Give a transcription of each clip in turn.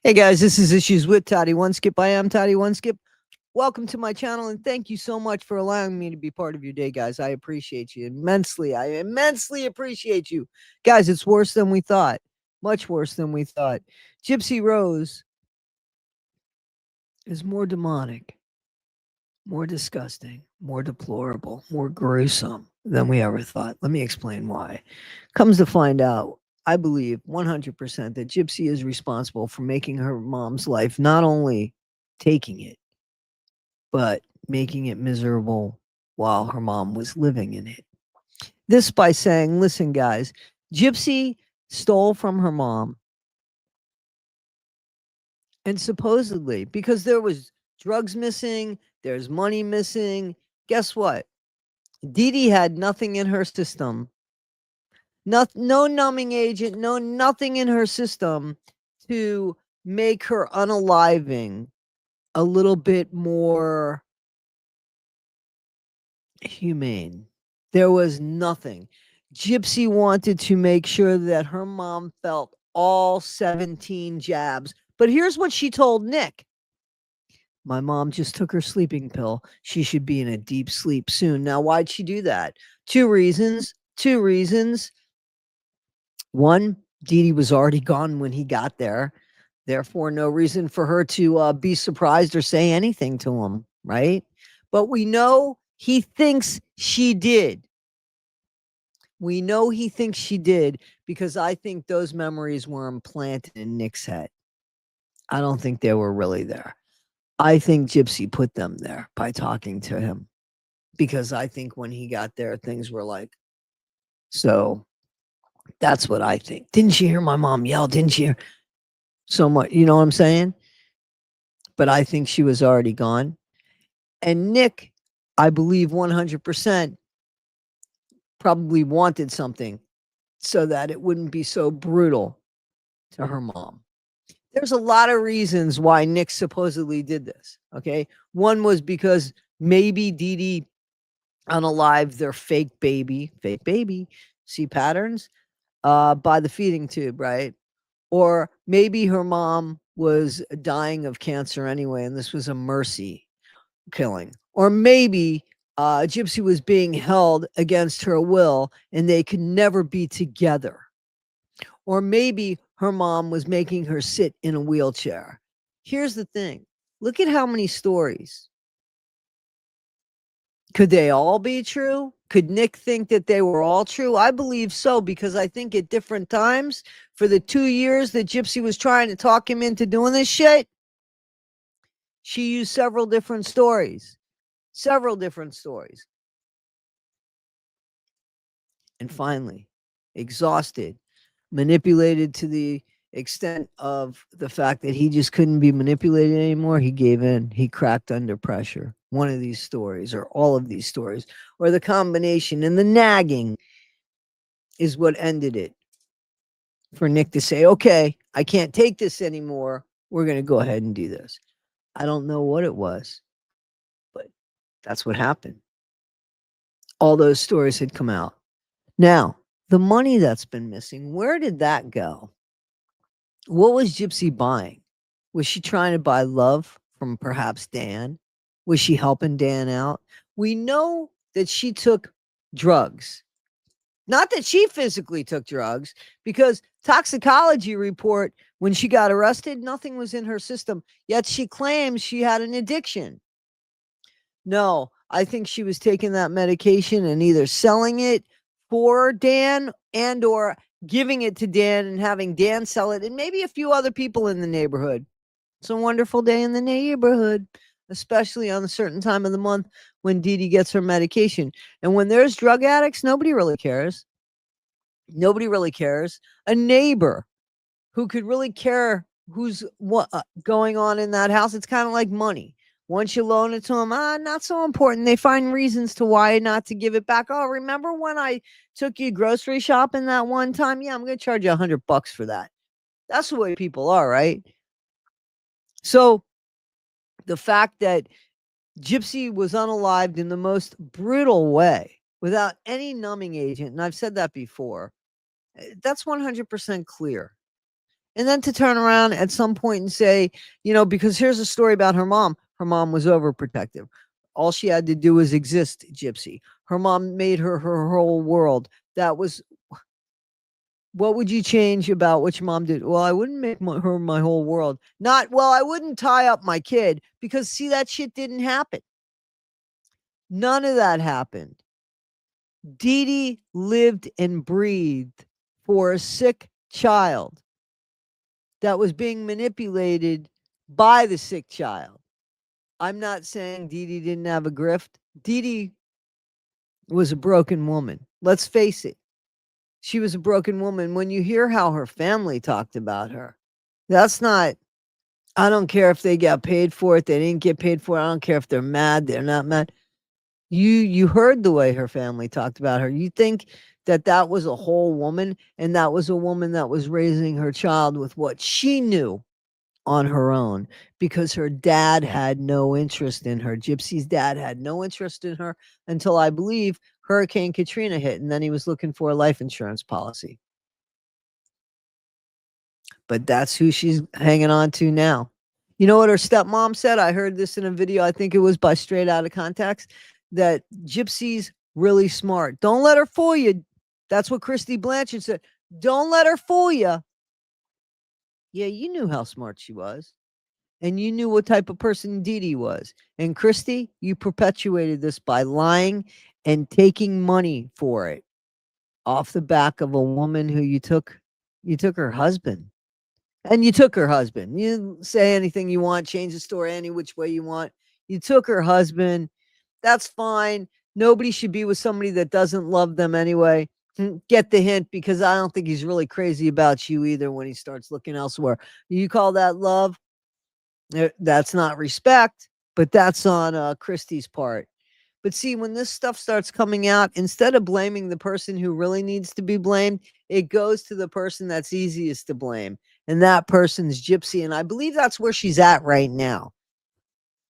Hey guys, this is Issues with Toddy One Skip. I am Toddy One Skip. Welcome to my channel and thank you so much for allowing me to be part of your day, guys. I appreciate you immensely. I immensely appreciate you. Guys, it's worse than we thought. Much worse than we thought. Gypsy Rose is more demonic, more disgusting, more deplorable, more gruesome than we ever thought. Let me explain why. Comes to find out, I believe 100% that Gypsy is responsible for making her mom's life not only taking it, but making it miserable while her mom was living in it. This by saying, listen, guys, Gypsy stole from her mom, and supposedly, because there was drugs missing, there's money missing, guess what? Dee Dee had nothing in her system. No numbing agent, no nothing in her system to make her unaliving a little bit more humane. There was nothing. Gypsy wanted to make sure that her mom felt all 17 jabs. But here's what she told Nick. My mom just took her sleeping pill. She should be in a deep sleep soon. Now, why'd she do that? Two reasons. Two reasons. One, Dee Dee was already gone when he got there. Therefore, no reason for her to be surprised or say anything to him, right? But we know he thinks she did. We know he thinks she did because I think those memories were implanted in Nick's head. I don't think they were really there. I think Gypsy put them there by talking to him because I think when he got there, things were like, so that's what I think. Didn't you hear my mom yell? Didn't you hear so much? You know what I'm saying? But I think she was already gone. And Nick, I believe 100% probably wanted something so that it wouldn't be so brutal to her mom. There's a lot of reasons why Nick supposedly did this. Okay. One was because maybe Dee Dee unalived their fake baby, see patterns, by the feeding tube, right? Or maybe her mom was dying of cancer anyway, and this was a mercy killing. Or maybe Gypsy was being held against her will and they could never be together. Or maybe her mom was making her sit in a wheelchair. Here's the thing. Look at how many stories. Could they all be true? Could Nick think that they were all true? I believe so, because I think at different times, for the 2 years that Gypsy was trying to talk him into doing this shit, she used several different stories. Several different stories. And finally, exhausted, manipulated to the extent of the fact that he just couldn't be manipulated anymore, he gave in. He cracked under pressure. One of these stories, or all of these stories, or the combination and the nagging is what ended it for Nick to say, okay, I can't take this anymore. We're going to go ahead and do this. I don't know what it was, but that's what happened. All those stories had come out. Now, the money that's been missing, where did that go? What was Gypsy buying? Was she trying to buy love from perhaps Dan? Was she helping Dan out? We know that she took drugs. Not that she physically took drugs, because toxicology report when she got arrested, nothing was in her system. Yet she claims she had an addiction. No, I think she was taking that medication and either selling it for Dan and or giving it to Dan and having Dan sell it, and maybe a few other people in the neighborhood. It's a wonderful day in the neighborhood, especially on a certain time of the month when Dee Dee gets her medication. And when there's drug addicts, nobody really cares. Nobody really cares. A neighbor who could really care who's what going on in that house. It's kind of like money. Once you loan it to them, not so important. They find reasons to why not to give it back. Oh, remember when I took you grocery shopping that one time? Yeah, I'm going to charge you $100 for that. That's the way people are, right? So the fact that Gypsy was unalived in the most brutal way without any numbing agent, and I've said that before, that's 100% clear. And then to turn around at some point and say, because here's a story about her mom. Her mom was overprotective. All she had to do was exist, Gypsy. Her mom made her whole world. That was what would you change about what your mom did? Well, I wouldn't make her my whole world. Not, well, I wouldn't tie up my kid because see, that shit didn't happen. None of that happened. Dee Dee lived and breathed for a sick child that was being manipulated by the sick child. I'm not saying Dee Dee didn't have a grift. Dee Dee was a broken woman. Let's face it. She was a broken woman. When you hear how her family talked about her, that's not, I don't care if they got paid for it, they didn't get paid for it. I don't care if they're mad, they're not mad. You heard the way her family talked about her. You think that that was a whole woman, and that was a woman that was raising her child with what she knew on her own, because her dad had no interest in her. Gypsy's dad had no interest in her until, I believe, Hurricane Katrina hit, and then he was looking for a life insurance policy. But that's who she's hanging on to now. You know what her stepmom said? I heard this in a video, I think it was by Straight Outta Context, that Gypsy's really smart. Don't let her fool you. That's what Christy Blanchard said. Don't let her fool you. Yeah, you knew how smart she was. And you knew what type of person Dee Dee was. And Christy, you perpetuated this by lying and taking money for it off the back of a woman who you took her husband. And you took her husband. You say anything you want, change the story any which way you want. You took her husband. That's fine. Nobody should be with somebody that doesn't love them anyway. Get the hint, because I don't think he's really crazy about you either when he starts looking elsewhere. You call that love? That's not respect, but that's on Christie's part. But see, when this stuff starts coming out, instead of blaming the person who really needs to be blamed, it goes to the person that's easiest to blame. And that person's Gypsy. And I believe that's where she's at right now.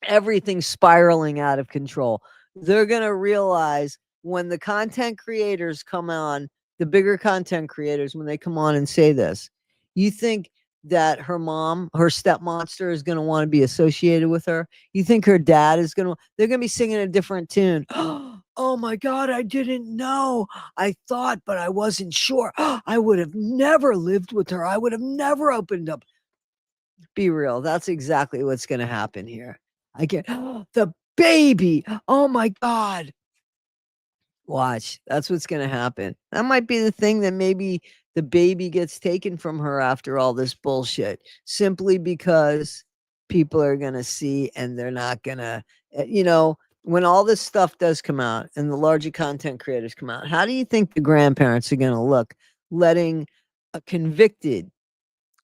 Everything's spiraling out of control. They're going to realize when the content creators come on, the bigger content creators, when they come on and say this, you think that her mom, her step monster, is going to want to be associated with her? You think her dad is going to, they're going to be singing a different tune. Oh my God, I didn't know. I thought, but I wasn't sure. I would have never lived with her. I would have never opened up. Be real. That's exactly what's going to happen here. I get the baby. Oh my God. Watch. That's what's going to happen. That might be the thing that maybe the baby gets taken from her after all this bullshit, simply because people are going to see and they're not going to, when all this stuff does come out and the larger content creators come out, how do you think the grandparents are going to look letting a convicted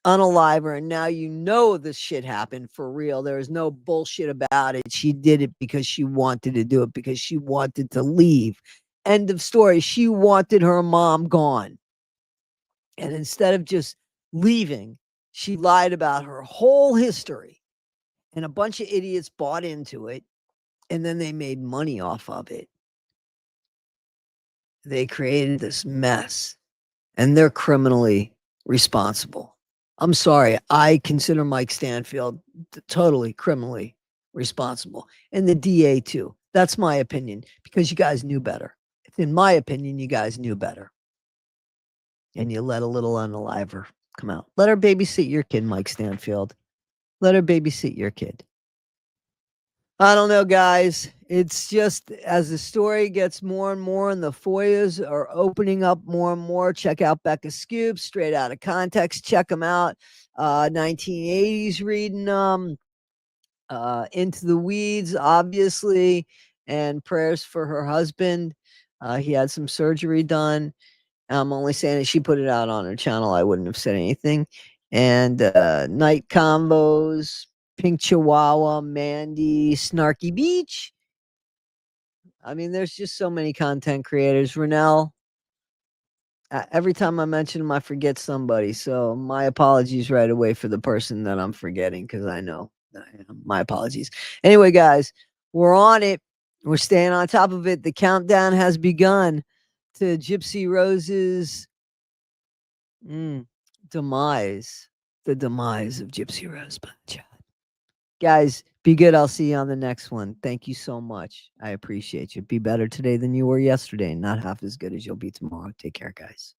unaliver, and now this shit happened for real? There is no bullshit about it. She did it because she wanted to do it, because she wanted to leave. End of story. She wanted her mom gone. And instead of just leaving, she lied about her whole history. And a bunch of idiots bought into it. And then they made money off of it. They created this mess. And they're criminally responsible. I'm sorry. I consider Mike Stanfield totally criminally responsible. And the DA too. That's my opinion, because you guys knew better. In my opinion, you guys knew better. And you let a little unaliver come out. Let her babysit your kid, Mike Stanfield. Let her babysit your kid. I don't know, guys. It's just as the story gets more and more and the FOIAs are opening up more and more. Check out Becca Scoops, Straight Out of Context. Check them out. 1980s reading Into the Weeds, obviously, and prayers for her husband. He had some surgery done. I'm only saying that she put it out on her channel. I wouldn't have said anything. And Night Combos, Pink Chihuahua, Mandy, Snarky Beach. I mean, there's just so many content creators. Renell, every time I mention him, I forget somebody. So my apologies right away for the person that I'm forgetting, because I know that I am. My apologies. Anyway, guys, we're on it. We're staying on top of it. The countdown has begun to Gypsy Rose's demise. the demise of Gypsy Rosebud. Guys, be good. I'll see you on the next one. Thank you so much. I appreciate you. Be better today than you were yesterday, and not half as good as you'll be tomorrow. Take care, guys.